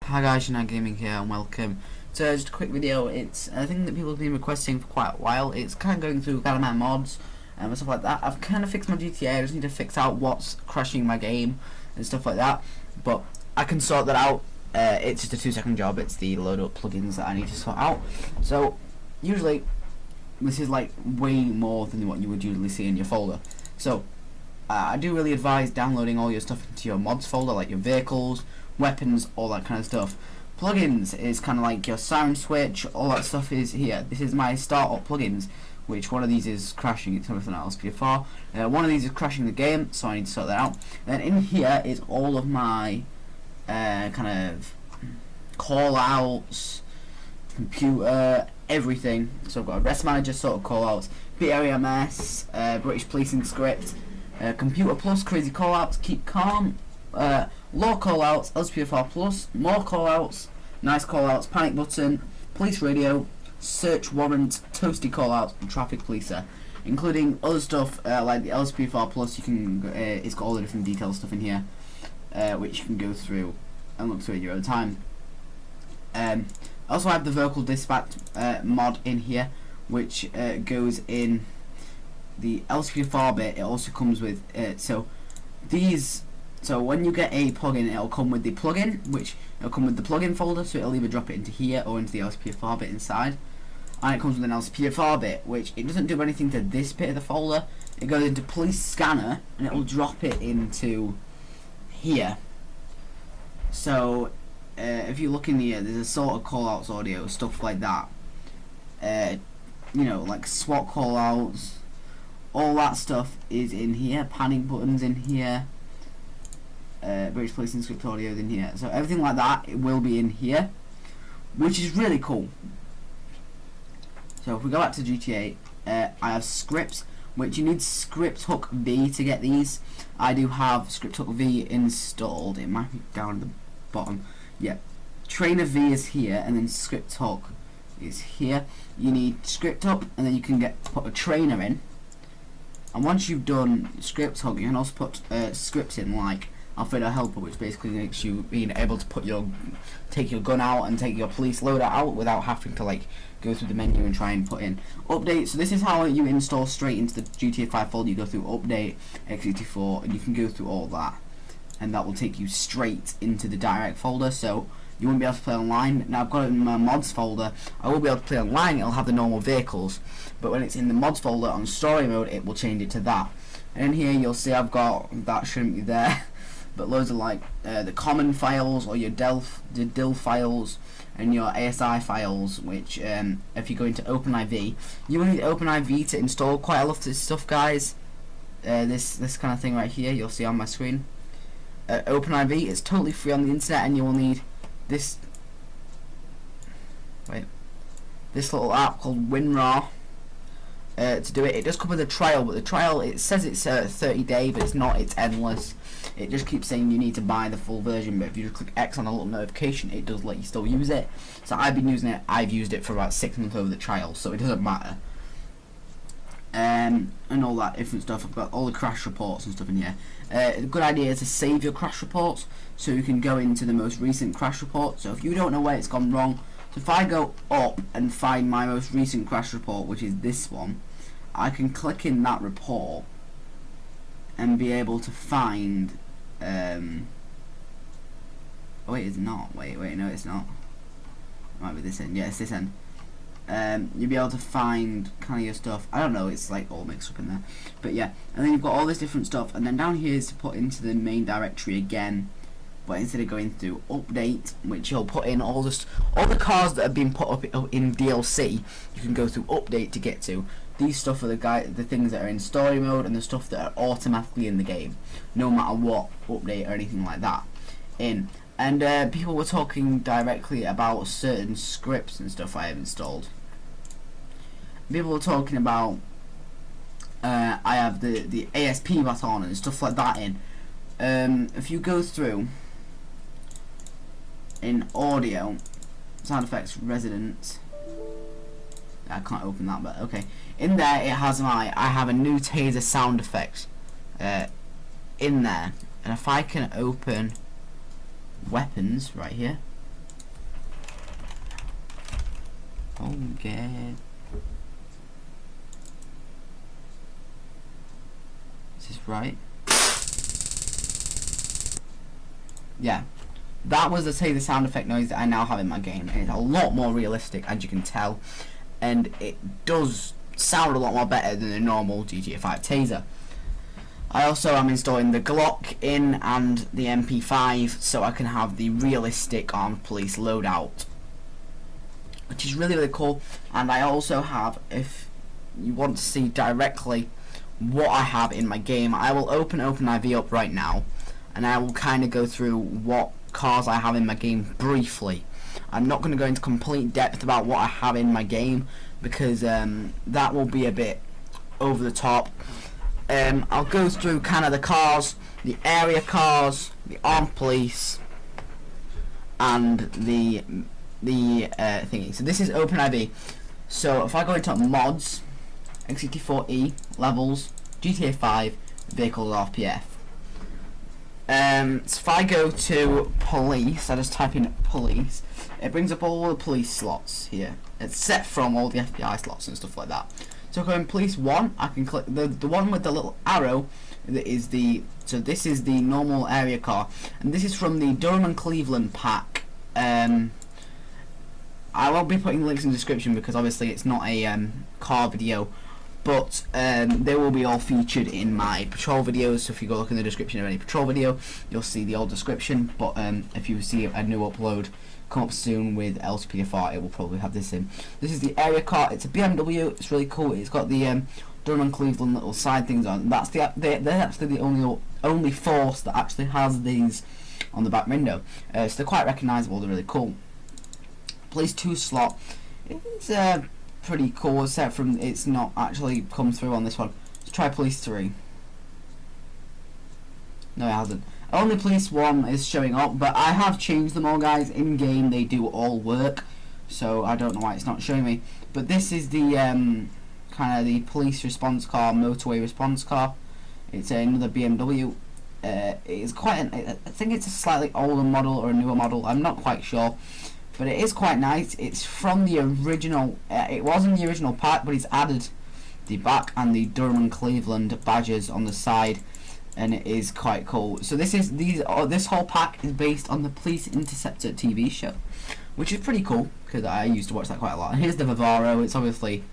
Hi guys, Unite Gaming here and welcome. So just a quick video. It's a thing that people have been requesting for quite a while. It's kind of going through kind of my mods and stuff like that. I've kind of fixed my GTA. I just need to fix out what's crashing my game and stuff like that. But I can sort that out. It's just a 2-second job. It's the load up plugins that I need to sort out. So usually this is like way more than what you would usually see in your folder. So I do really advise downloading all your stuff into your mods folder, like your vehicles, weapons, all that kind of stuff. Plugins is kind of like your sound switch, all that stuff is here. This is my startup plugins, which one of these is crashing. It's something else LSPDFR. One of these is crashing the game, so I need to sort that out. Then in here is all of my kind of call outs, computer, everything. So I've got a rest manager sort of call outs, BREMS, British Policing Script, Computer Plus, crazy call outs, keep calm, law call outs, LSPDFR Plus, more call outs, nice call outs, panic button, police radio, search warrant, toasty call outs, and traffic policer, including other stuff like the LSPDFR Plus. You can it's got all the different detailed stuff in here, which you can go through and look through at your own time. I also have the vocal dispatch mod in here, which goes in the LSPDFR bit. It also comes with so when you get a plugin, it'll come with the plugin, which it'll come with the plugin folder, so it'll either drop it into here or into the LSPDFR bit inside. And it comes with an LSPDFR bit, which it doesn't do anything to this bit of the folder. It goes into police scanner and it will drop it into here. So if you look in here, there's a sort of call outs audio, stuff like that. You know, like SWAT call outs, all that stuff is in here. Panic buttons in here. British Policing Script audio in here. So everything like that, it will be in here, which is really cool. So if we go back to GTA, I have scripts, which you need Script Hook V to get these. I do have Script Hook V installed. It might be down at the bottom. Yeah, Trainer V is here, and then Script Hook is here. You need Script Hook, and then you can put a trainer in. And once you've done Script Hook, you can also put scripts in, like Alfredo Helper, which basically makes you being able to take your gun out and take your police loader out without having to like go through the menu and try and put in update. So this is how you install straight into the GTA 5 folder. You go through update, x84, and you can go through all that, and that will take you straight into the direct folder. So you won't be able to play online. Now I've got it in my mods folder. I will be able to play online. It'll have the normal vehicles, but when it's in the mods folder on story mode, it will change it to that. And in here you'll see I've got, that shouldn't be there, but loads of like the common files, or your DIL files, and your ASI files, which if you go into OpenIV, you will need OpenIV to install quite a lot of this stuff, guys. This kind of thing right here, you'll see on my screen. OpenIV is totally free on the internet, and you will need this little app called WinRAR to do it. It does come with a trial, but the trial, it says it's 30-day, but it's not. It's endless. It just keeps saying you need to buy the full version, but if you just click X on a little notification, it does let you still use it. So I've been using it. I've used it for about 6 months over the trial, so it doesn't matter. And all that different stuff. I've got all the crash reports and stuff in here. A good idea is to save your crash reports, so you can go into the most recent crash report. So if you don't know where it's gone wrong, so if I go up and find my most recent crash report, which is this one, I can click in that report and be able to find oh wait, it's not. Wait, no, it's not. It might be this end. Yeah, it's this end. You'll be able to find kind of your stuff. I don't know, it's like all mixed up in there, but yeah. And then you've got all this different stuff, and then down here is to put into the main directory again, but instead of going through update, which you'll put in all the cars that have been put up in DLC, you can go through update to get to. These stuff are the things that are in story mode, and the stuff that are automatically in the game, no matter what update or anything like that in. And people were talking directly about certain scripts and stuff I have installed. People were talking about I have the ASP baton and stuff like that in. If you go through in audio, sound effects, residence, I can't open that, but okay. In there it has I have a new taser sound effect in there, and if I can open weapons right here, Okay. Is this right? Yeah. That was, let's say, the sound effect noise that I now have in my game. And it's a lot more realistic, as you can tell. And it does sound a lot more better than a normal GTA 5 taser. I also am installing the Glock in and the MP5 so I can have the realistic armed police loadout, which is really, really cool. And I also have, if you want to see directly what I have in my game, I will open OpenIV up right now, and I will kind of go through what cars I have in my game briefly. I'm not going to go into complete depth about what I have in my game because that will be a bit over the top. I'll go through kind of the cars, the area cars, the armed police, and the thingy. So this is OpenIV. So if I go into mods, X64E, levels, GTA 5, vehicles, RPF. So if I go to police, I just type in police, it brings up all the police slots here. It's set from all the FBI slots and stuff like that. So if I go in police 1, I can click the one with the little arrow that is so this is the normal area car, and this is from the Durham and Cleveland pack. I won't be putting links in the description because obviously it's not a car video, but they will be all featured in my patrol videos. So if you go look in the description of any patrol video, you'll see the old description. But if you see a new upload come up soon with LCPFR, it will probably have this in. This is the area car. It's a BMW. It's really cool. It's got the Durham and Cleveland little side things on. That's they're actually the only force that actually has these on the back window. So they're quite recognisable. They're really cool. Police 2 slot. It's pretty cool, except from it's not actually come through on this one. Let's try police 3. No, it hasn't. Only police 1 is showing up, but I have changed them all, guys. In game, they do all work, so I don't know why it's not showing me. But this is the kind of the police response car, motorway response car. It's another BMW. It's quite I think it's a slightly older model or a newer model. I'm not quite sure. But it is quite nice. It's from the original. It wasn't the original pack, but it's added the back and the Durham and Cleveland badges on the side, and it is quite cool. So this whole pack is based on the Police Interceptor TV show, which is pretty cool because I used to watch that quite a lot. And here's the Vivaro. It's obviously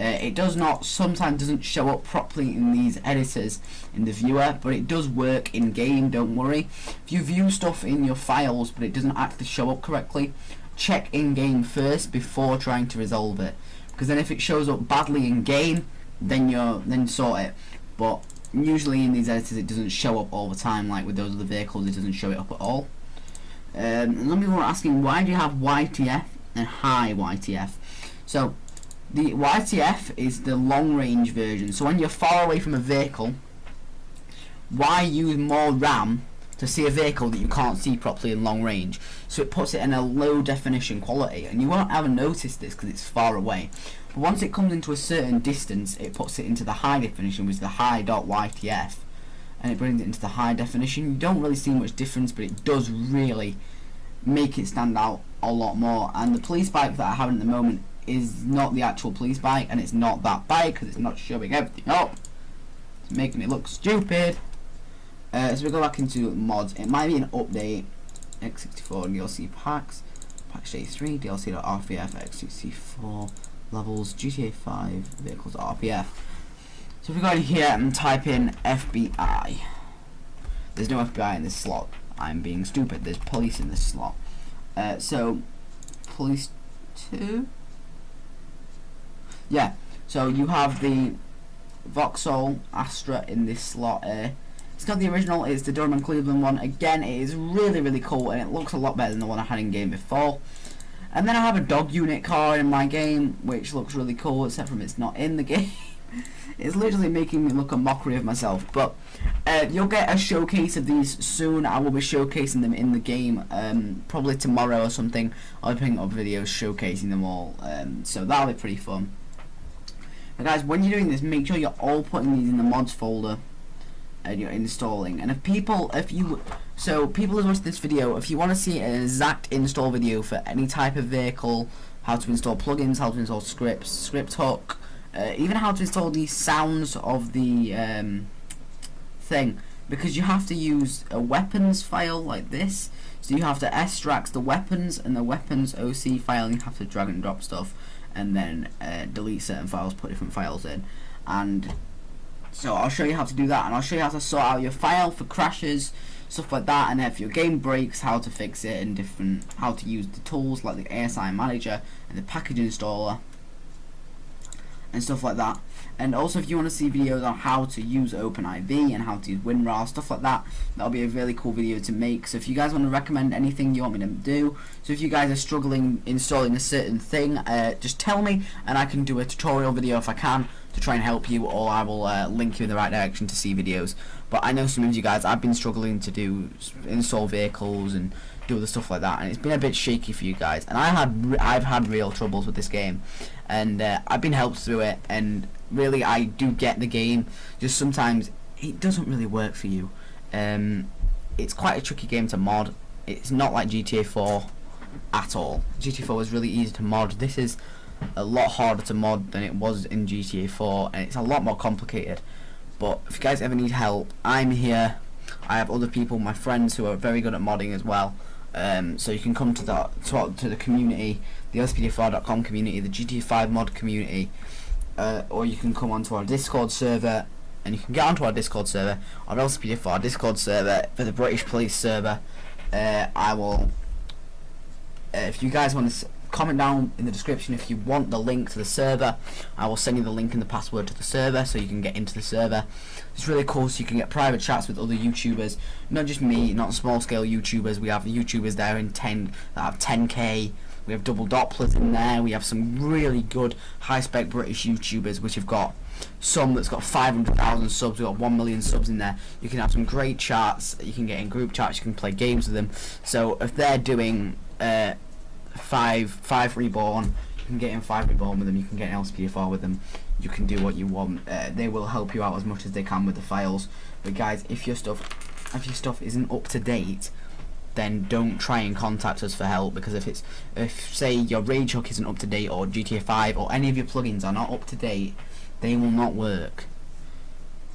it sometimes doesn't show up properly in these editors in the viewer, but it does work in game, don't worry. If you view stuff in your files but it doesn't actually show up correctly, check in game first before trying to resolve it, because then if it shows up badly in game, then sort it. But usually in these editors it doesn't show up all the time, like with those other vehicles it doesn't show it up at all. Some people are asking, why do you have YTF and high YTF? So the YTF is the long range version. So when you're far away from a vehicle, why use more RAM to see a vehicle that you can't see properly in long range? So it puts it in a low definition quality, and you won't ever notice this because it's far away. But once it comes into a certain distance, it puts it into the high definition, which is the high.ytf, and it brings it into the high definition. You don't really see much difference, but it does really make it stand out a lot more. And the police bike that I have at the moment is not the actual police bike, and it's not that bike because it's not showing everything up. It's making it look stupid. So we go back into mods. It might be an update. X64 DLC packs, patch day 3, DLC.rpf, X64 levels, GTA 5 vehicles RPF. So if we go in here and type in FBI, there's no FBI in this slot. I'm being stupid. There's police in this slot. So police 2. Yeah, so you have the Vauxhall Astra in this slot here. It's not the original, it's the Durham and Cleveland one. Again, it is really, really cool, and it looks a lot better than the one I had in game before. And then I have a dog unit car in my game, which looks really cool, except from it's not in the game. It's literally making me look a mockery of myself. But you'll get a showcase of these soon. I will be showcasing them in the game, probably tomorrow or something. I'll be putting up videos showcasing them all, so that'll be pretty fun. But guys, when you're doing this, make sure you're all putting these in the mods folder and you're installing. And people who watch this video, if you want to see an exact install video for any type of vehicle, how to install plugins, how to install scripts, script hook, even how to install the sounds of the thing, because you have to use a weapons file like this. So you have to extract the weapons and the weapons OC file, and you have to drag and drop stuff, and then delete certain files, put different files in. And so I'll show you how to do that, and I'll show you how to sort out your file for crashes, stuff like that, and if your game breaks, how to fix it, and how to use the tools like the ASI manager and the package installer and stuff like that. And also, if you want to see videos on how to use OpenIV and how to use WinRAR, stuff like that, that'll be a really cool video to make. So if you guys want to recommend anything you want me to do, so if you guys are struggling installing a certain thing, just tell me, and I can do a tutorial video if I can to try and help you, or I will link you in the right direction to see videos. But I know some of you guys, I've been struggling to install vehicles and do other stuff like that, and it's been a bit shaky for you guys, and I've had real troubles with this game, and I've been helped through it, and really I do get the game, just sometimes it doesn't really work for you. It's quite a tricky game to mod. It's not like GTA 4 at all. GTA 4 was really easy to mod. This is a lot harder to mod than it was in GTA 4, and it's a lot more complicated. But if you guys ever need help, I'm here. I have other people, my friends, who are very good at modding as well. So you can come to the community, the lspd4.com community, the GTA 5 mod community, or you can come onto our Discord server, and you can get onto our Discord server, our lspd4 Discord server for the British Police server. I will, if you guys want to comment down in the description if you want the link to the server, I will send you the link and the password to the server so you can get into the server. It's really cool, so you can get private chats with other YouTubers, not just me, not small scale YouTubers. We have YouTubers there that have 10k, we have double Dopplers in there, we have some really good high spec British YouTubers which have got some that's got 500,000 subs, we've got 1 million subs in there. You can have some great chats, you can get in group chats, you can play games with them. So if they're doing 5 reborn, you can get in 5 reborn with them, you can get in LSPD4 with them, you can do what you want. They will help you out as much as they can with the files. But guys, if your stuff isn't up to date, then don't try and contact us for help, because if say your Rage Hook isn't up to date, or GTA 5 or any of your plugins are not up to date, they will not work,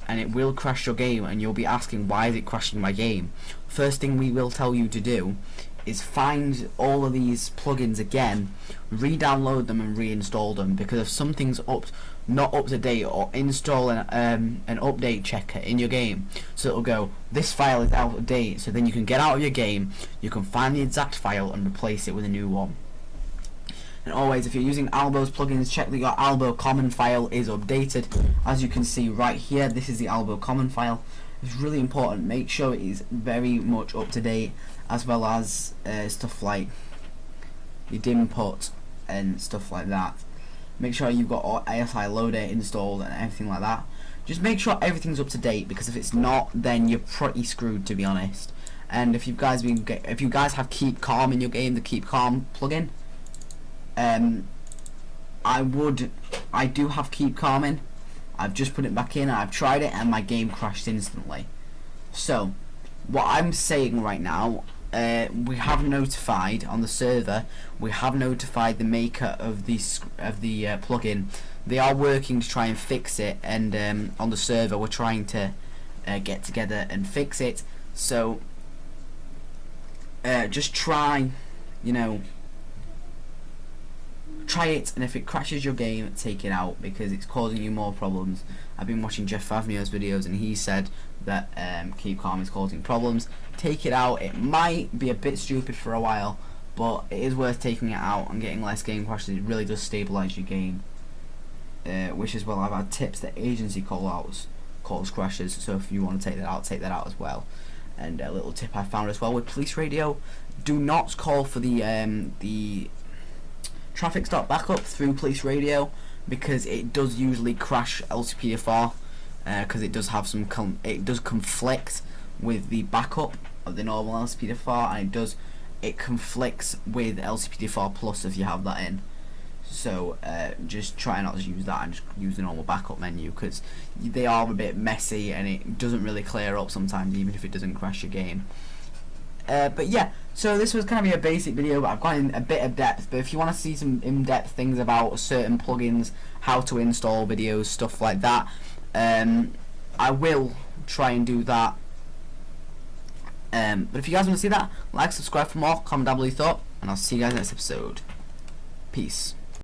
and it will crash your game, and you'll be asking, why is it crashing my game? First thing we will tell you to do is find all of these plugins again, re-download them and reinstall them, because if something's not up to date, or install an update checker in your game, so it'll go, this file is out of date, so then you can get out of your game, you can find the exact file and replace it with a new one. And always, if you're using Albo's plugins, check that your Albo common file is updated. As you can see right here, this is the Albo common file. It's really important, make sure it is very much up to date, as well as stuff like your Dimput and stuff like that. Make sure you've got ASI loader installed and everything like that. Just make sure everything's up to date, because if it's not, then you're pretty screwed, to be honest. And if you guys have Keep Calm in your game, the Keep Calm plugin, I do have Keep Calm in. I've just put it back in, and I've tried it, and my game crashed instantly. So what I'm saying right now, we have notified on the server, we have notified the maker of the plugin. They are working to try and fix it, and on the server we're trying to get together and fix it. So just try, try it, and if it crashes your game, take it out, because it's causing you more problems. I've been watching Jeff Favneo's videos, and he said that Keep Calm is causing problems. Take it out. It might be a bit stupid for a while, but it is worth taking it out and getting less game crashes. It really does stabilize your game, which is, well, I've had tips that agency cause crashes, so if you want to take that out as well. And a little tip I found as well with Police Radio: do not call for the traffic stop backup through Police Radio, because it does usually crash LCPDFR, because it does have it does conflict with the backup of the normal LCPDFR, and it conflicts with LCPDFR Plus if you have that in. So just try not to use that, and just use the normal backup menu, because they are a bit messy and it doesn't really clear up sometimes, even if it doesn't crash your game. But yeah, So this was kind of be a basic video, but I've gone in a bit of depth. But if you want to see some in-depth things about certain plugins, how to install videos, stuff like that, I will try and do that. But if you guys want to see that, like, subscribe for more, comment down below your thought, and I'll see you guys next episode. Peace.